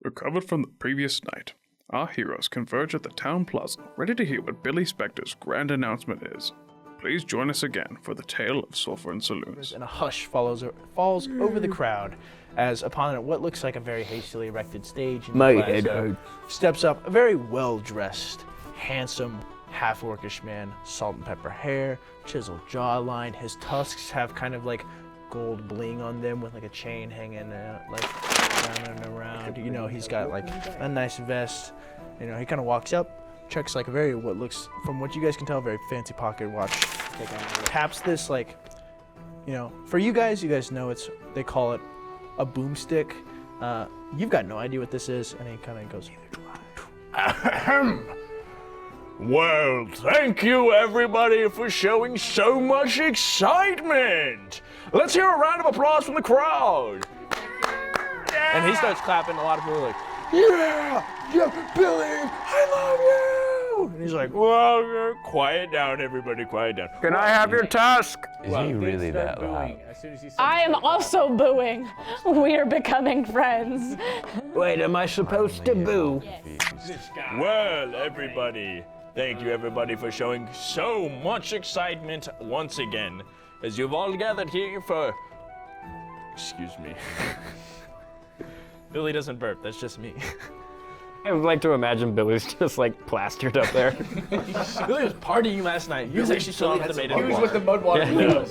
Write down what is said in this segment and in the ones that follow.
Recovered from the previous night, our heroes converge at the town plaza, ready to hear what Billy Spector's grand announcement is. Please join us again for the tale of Sulfur and Saloons. And a hush falls over the crowd as upon what looks like a very hastily erected stage in the plaza steps up a very well-dressed, handsome, half-orcish man, salt and pepper hair, chiseled jawline. His tusks have kind of like gold bling on them with like a chain hanging like around and around. You know, he's got like a nice vest. You know, he kind of walks up, checks like a very, what looks, from what you guys can tell, very fancy pocket watch. Taps this like, you know, for you guys know they call it a boomstick. You've got no idea what this is, and he kind of goes, Ahem. Well, thank you everybody for showing so much excitement. Let's hear a round of applause from the crowd. and he starts clapping. A lot of people are like, Yeah, Billy, I love you. And he's like, well, quiet down, everybody, quiet down. Can I have your tusk? Is he really that loud? I am also booing. We are becoming friends. Wait, am I supposed to boo? Well, everybody, thank you everybody for showing so much excitement once again, as you've all gathered here for, excuse me. Billy doesn't burp, that's just me. I would like to imagine Billy's just like plastered up there. Billy was partying last night. You guys actually saw the made He was with the mud water. Yeah.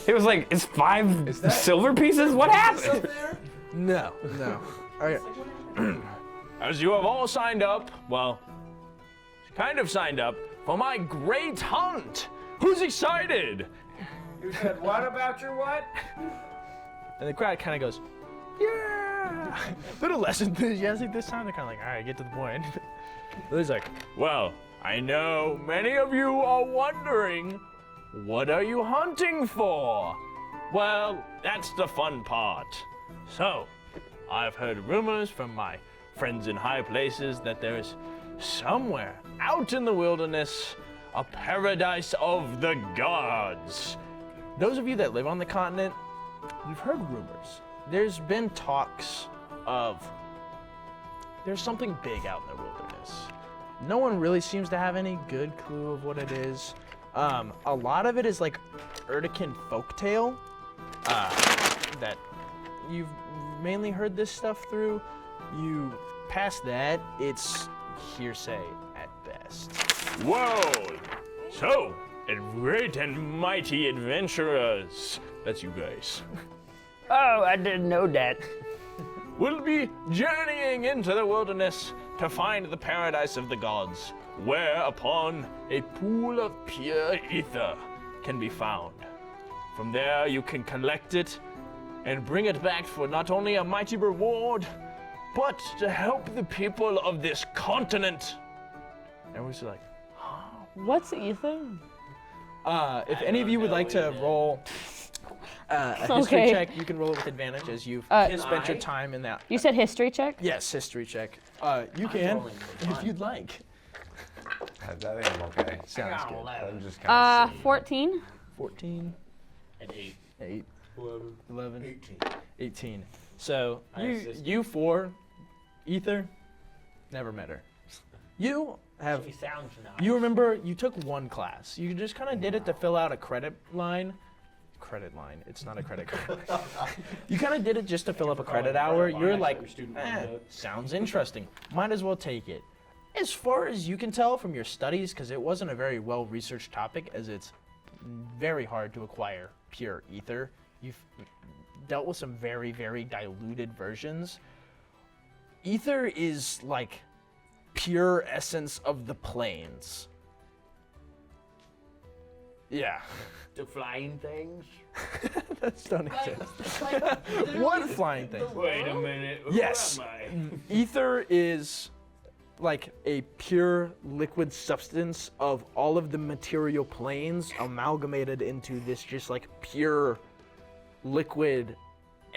He was like, it's 5 silver pieces? What happened? No. All right. As you have all signed up, well, kind of signed up, for my great hunt. Who's excited? You said, what about your what? And the crowd kind of goes, yeah. A little less enthusiastic this time. They're kind of like, all right, get to the point. Billy's like, Well, I know many of you are wondering, what are you hunting for? Well, that's the fun part. So, I've heard rumors from my friends in high places that there is somewhere out in the wilderness a paradise of the gods. those of you that live on the continent, you've heard rumors. There's been talks of there's something big out in the wilderness. No one really seems to have any good clue of what it is. A lot of it is like Urtican folktale that you've mainly heard this stuff through. You past that, it's hearsay at best. Whoa! So, great and mighty adventurers, that's you guys, Oh, I didn't know that. will be journeying into the wilderness to find the paradise of the gods, whereupon a pool of pure ether can be found. From there, you can collect it and bring it back for not only a mighty reward, but to help the people of this continent. Everyone's like, What's ether? If any of you would like to roll a history Okay. check, you can roll it with advantage as you've spent your time in that. You said history check? Yes, history check. You can, if you'd like. I think I'm okay. Sounds good. I'm just kind of 14. 14. And 8. 8. 11. 18. So, you four, Ether, never met her. You have, She sounds nice. you remember, you took one class. You just kind of did it to fill out a credit line. It's not a credit card. You kind of did it just to fill up a credit hour. You're like, sounds interesting. Might as well take it. As far as you can tell from your studies, because it wasn't a very well-researched topic, as it's very hard to acquire pure ether. You've dealt with some very, very diluted versions. Ether is like pure essence of the plains. Yeah. The flying things? That's don't exist. What flying thing? wait a minute, who Yes. am I? Ether is like a pure liquid substance of all of the material planes amalgamated into this just like pure liquid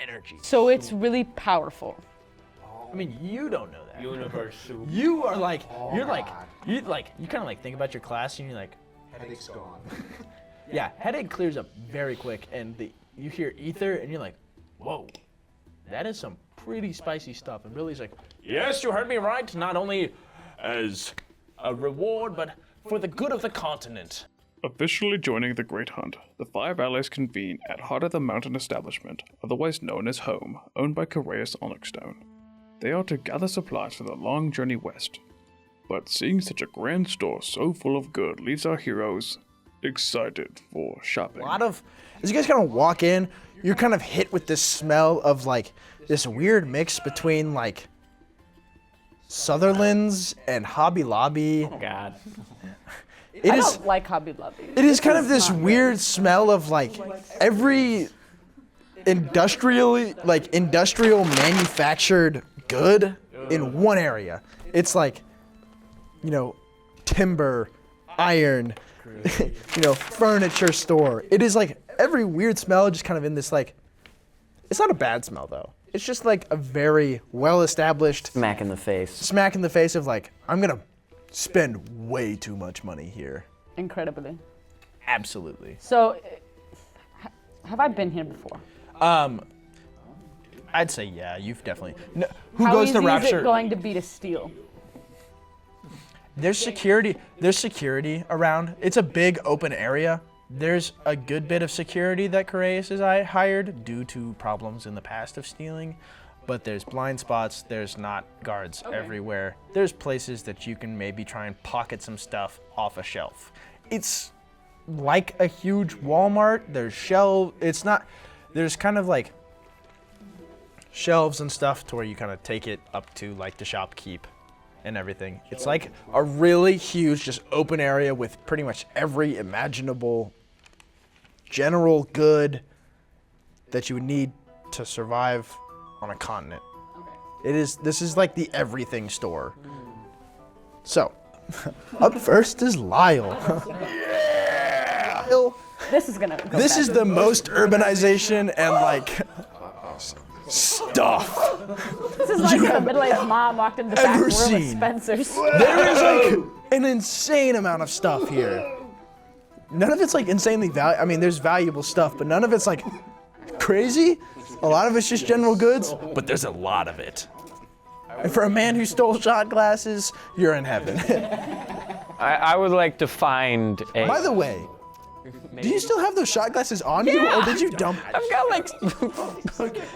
energy. So it's really powerful. I mean, you don't know that. Universe soup. You are like, you kind of like think about your class and you're like, headache's gone. yeah, headache clears up very quick and you hear ether and you're like, whoa, that is some pretty spicy stuff. And Billy's like, Yes, you heard me right. Not only as a reward, but for the good of the continent. Officially joining the Great Hunt, the 5 allies convene at Heart of the Mountain establishment, otherwise known as H.O.M.E, owned by Coreus Onyxstone. They are to gather supplies for the long journey west. But seeing such a grand store so full of good leaves our heroes excited for shopping. as you guys kind of walk in, you're kind of hit with this smell of like this weird mix between like Sutherland's and Hobby Lobby. Oh, God. I don't like Hobby Lobby. It is kind of this weird smell of like every industrial manufactured good in one area. It's like, you know, timber, iron, you know, furniture store. It is like every weird smell just kind of in this like, it's not a bad smell though. It's just like a very well-established Smack in the face of like, I'm gonna spend way too much money here. Incredibly. Absolutely. So, have I been here before? I'd say yeah, you've definitely. No, who How goes easy to Rapture? is it going to be to steal? There's security around. It's a big open area. There's a good bit of security that Coreus has hired due to problems in the past of stealing, but there's blind spots, there's not guards everywhere. There's places that you can maybe try and pocket some stuff off a shelf. It's like a huge Walmart. There's there's kind of like shelves and stuff to where you kind of take it up to like the shopkeep and everything. It's like a really huge, just open area with pretty much every imaginable general good that you would need to survive on a continent. This is like the everything store. So, up first is Lyle. Lyle, This is gonna. Go this bad. is the most urbanization and like stuff. This is like if a middle-aged mom walked into the back ever room seen. of Spencer's. There is like an insane amount of stuff here. None of it's like insanely valuable. I mean, there's valuable stuff, but none of it's like crazy. A lot of it's just general goods, but there's a lot of it. And for a man who stole shot glasses, you're in heaven. I would like to find a. By the way, do you still have those shot glasses on you, or did you dump? I've got like.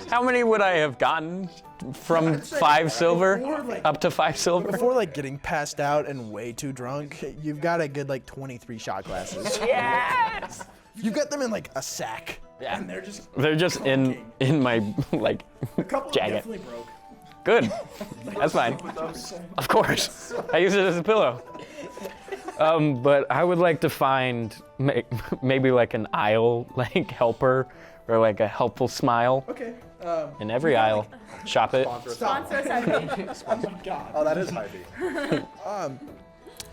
How many would I have gotten from 5 silver up to 5 silver? Before like getting passed out and way too drunk, you've got a good like 23 shot glasses. Yes. You've got them in like a sack. Yeah. And they're just in my like jacket. definitely broke. Good. That's fine. Of course. I use it as a pillow. But I would like to find maybe like an aisle like helper or like a helpful smile. Okay. In every aisle. Shop it. Sponsor us, Heavy. Oh, that is Ivy.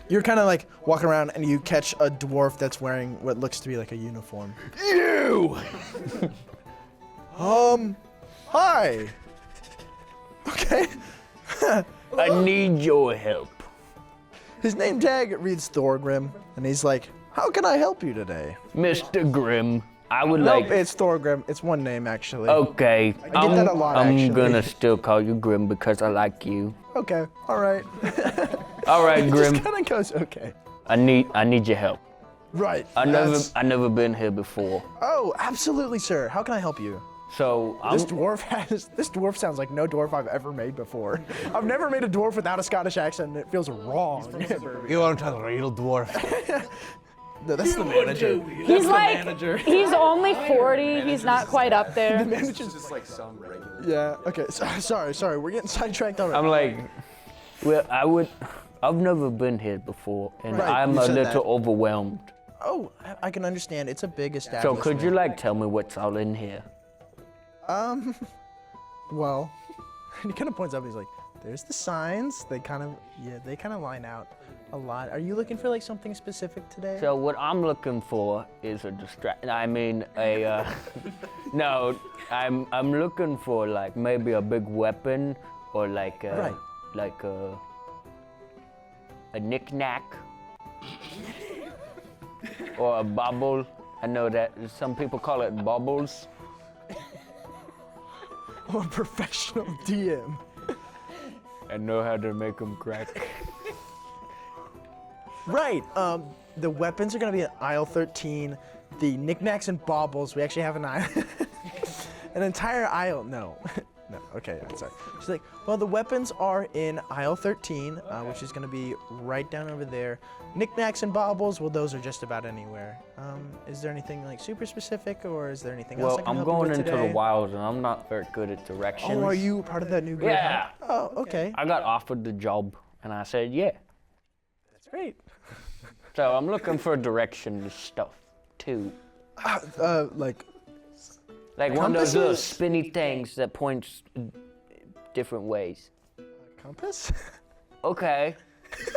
You're kind of like walking around and you catch a dwarf that's wearing what looks to be like a uniform. You! Hi. Okay. I need your help. His name tag reads Thorgrim, and he's like, "How can I help you today?" Mr. Grimm, I would Nope, like. it's Thorgrim. It's one name actually. Okay. get that a lot, I'm actually. gonna still call you Grimm because I like you. Okay. All right. All right, Grimm. Just kind of goes okay. I need your help. Right. I never been here before. Oh, absolutely, sir. How can I help you? So This dwarf sounds like no dwarf I've ever made before. I've never made a dwarf without a Scottish accent, and it feels wrong. You want a real dwarf? No, that's the manager. He's like, he's only 40. He's not quite up there. The manager's just like some regular. Yeah. Okay. Sorry. We're getting sidetracked on it. I'm like, well, I've never been here before, and Right, I'm you a said little that. overwhelmed. Oh, I can understand. It's a big So establishment. could you like tell me what's all in here? Well, he kind of points up. And he's like, "There's the signs. They kind of line out a lot. Are you looking for like something specific today?" So what I'm looking for is a no, I'm looking for like maybe a big weapon or like a knick-knack or a bauble. I know that some people call it baubles. I'm a professional DM. I know how to make them crack. Right. The weapons are gonna be in aisle 13. The knickknacks and baubles, we actually have an aisle. An entire aisle. No. No. Okay. I'm sorry. She's like, well, the weapons are in aisle 13, which is gonna be right down over there. Knickknacks and baubles, well, those are just about anywhere. Is there anything like super specific, or is there anything else I can I'm help you going with into today? the wilds, and I'm not very good at directions. Oh, are you part of that new group? Yeah. Oh, okay. I got offered the job, and I said, yeah. That's great. So I'm looking for direction stuff, too. Like Like one of those little compasses? spinny things that points different ways. compass? Okay.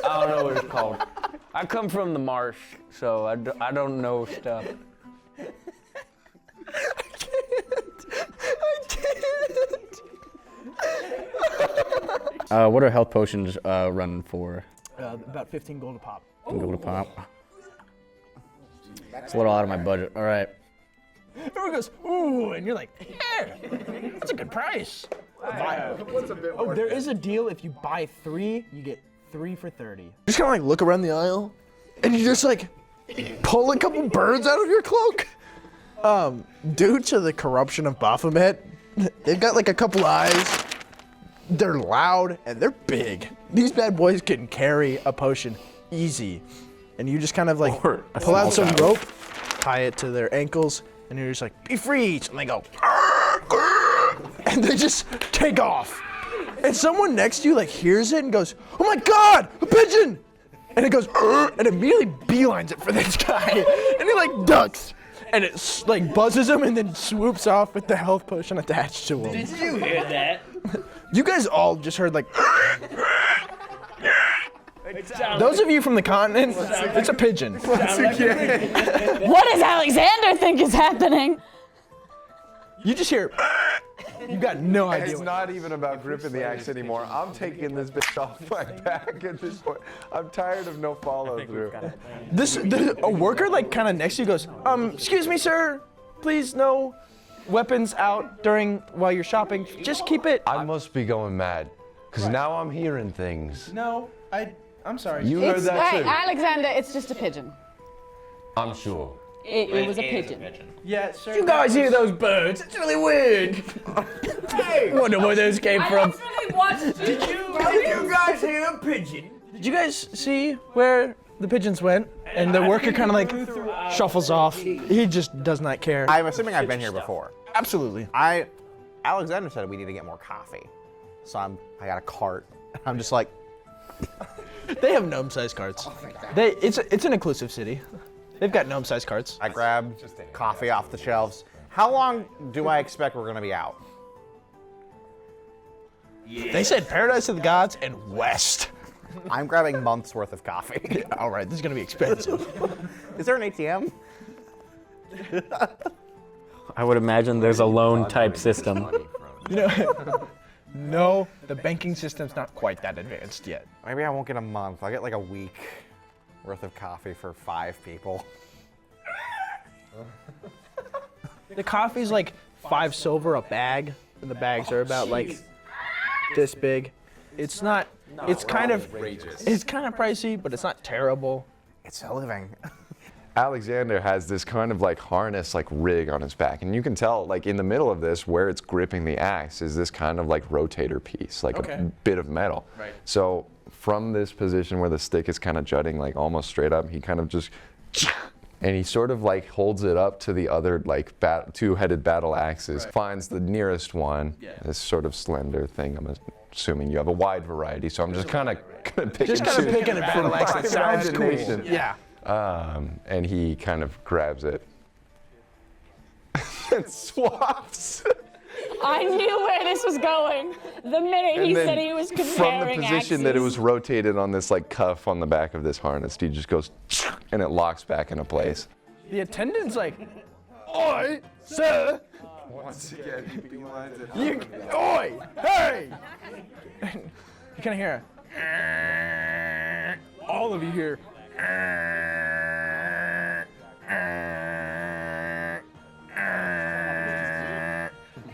I don't know what it's called. I come from the marsh, so I don't know stuff. What are health potions running for? About 15 gold a pop. Go to pop. It's a little out of my budget. All right. Everyone goes, ooh, and you're like, yeah, that's a good price. Oh, there is a deal. If you buy 3, you get 3 for 30. You just kind of like look around the aisle, and you just like pull a couple birds out of your cloak. Due to the corruption of Baphomet, they've got like a couple eyes. They're loud and they're big. These bad boys can carry a potion easy. And you just kind of like pull out some rope, tie it to their ankles, and you're just like, be free. And they go, and they just take off. And someone next to you like hears it and goes, oh my God, a pigeon. And it goes, and immediately beelines it for this guy. And he like ducks. And it like buzzes him and then swoops off with the health potion attached to him. Did you hear that? You guys all just heard like. Those of you from the continent, it's a pigeon. What does Alexander think is happening? You just hear. You got no idea. It's not even about gripping the axe anymore. I'm taking this bitch off my back at this point. I'm tired of no follow through. A worker like kind of next to you goes, excuse me, sir, please no weapons out while you're shopping. Just keep it. I must be going mad, because now I'm hearing things. No, I'm sorry. You heard that too? Alexander, it's just a pigeon. I'm sure. It was a pigeon. Yeah, sir. You guys hear those birds? It's really weird. Hey! Wonder where those came from. Did you guys hear a pigeon? Did you guys see where the pigeons went? And the worker kind of like shuffles off. He just does not care. I'm assuming I've been here before. Absolutely. Alexander said we need to get more coffee. So I got a cart. I'm just like, They have gnome-sized carts. It's an inclusive city. They've got gnome-sized carts. I grab coffee off the shelves. How long do I expect we're gonna be out? They said Paradise of the Gods and West. I'm grabbing months worth of coffee. All right, this is gonna be expensive. Is there an ATM? I would imagine there's a loan type system. You know, no, the banking system's not quite that advanced yet. Maybe I won't get a month. I'll get like a week worth of coffee for 5 people. The coffee's like 5 silver a bag, and the bags are about like this big. It's not. It's kind of. It's kind of pricey, but it's not terrible. It's a living. Alexander has this kind of like harness like rig on his back, and you can tell like in the middle of this where it's gripping the axe is this kind of like rotator piece, like a bit of metal. Right. So from this position where the stick is kind of jutting like almost straight up, he kind of just and he sort of like holds it up to the other like two-headed battle axes, finds the nearest one, this sort of slender thing. I'm assuming you have a wide variety, so I'm just kind of picking a battle axe that sounds cool. Yeah. And he kind of grabs it and swaps. I knew where this was going the minute he said he was comparing from the position axes. that it was rotated on this like cuff on the back of this harness, he just goes and it locks back into place. The attendant's like, oi, sir. Once again, he beelines it. Oi, hey. You kind of hear all of you hear.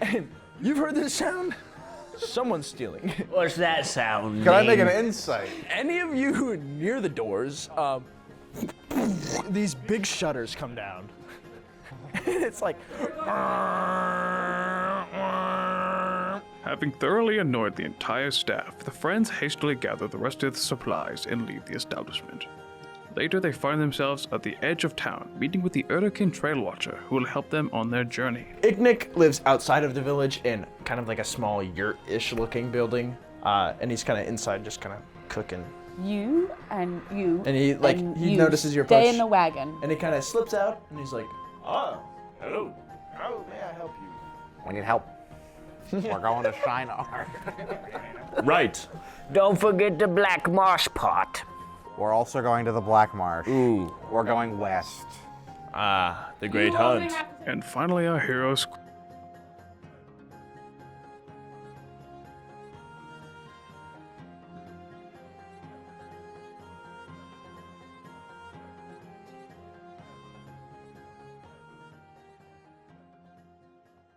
And You've heard this sound? Someone's stealing. What's that sound? Can I make an insight? Any of you who are near the doors, these big shutters come down. It's like. Having thoroughly annoyed the entire staff, the friends hastily gather the rest of the supplies and leave the establishment. Later, they find themselves at the edge of town, meeting with the Urdakin Trail Watcher, who will help them on their journey. Iknik lives outside of the village in kind of like a small yurt-ish looking building, and he's kind of inside just kind of cooking. You and you. And he you notices your stay approach. in the wagon. And he kind of slips out, and he's like, Ah, hello. "How may I help you?" We need help. We're going to Shinar. Right. Don't forget the black marsh pot. We're also going to the Black Marsh. Ooh. We're going west. Ah, the Great Hunt. And finally, our heroes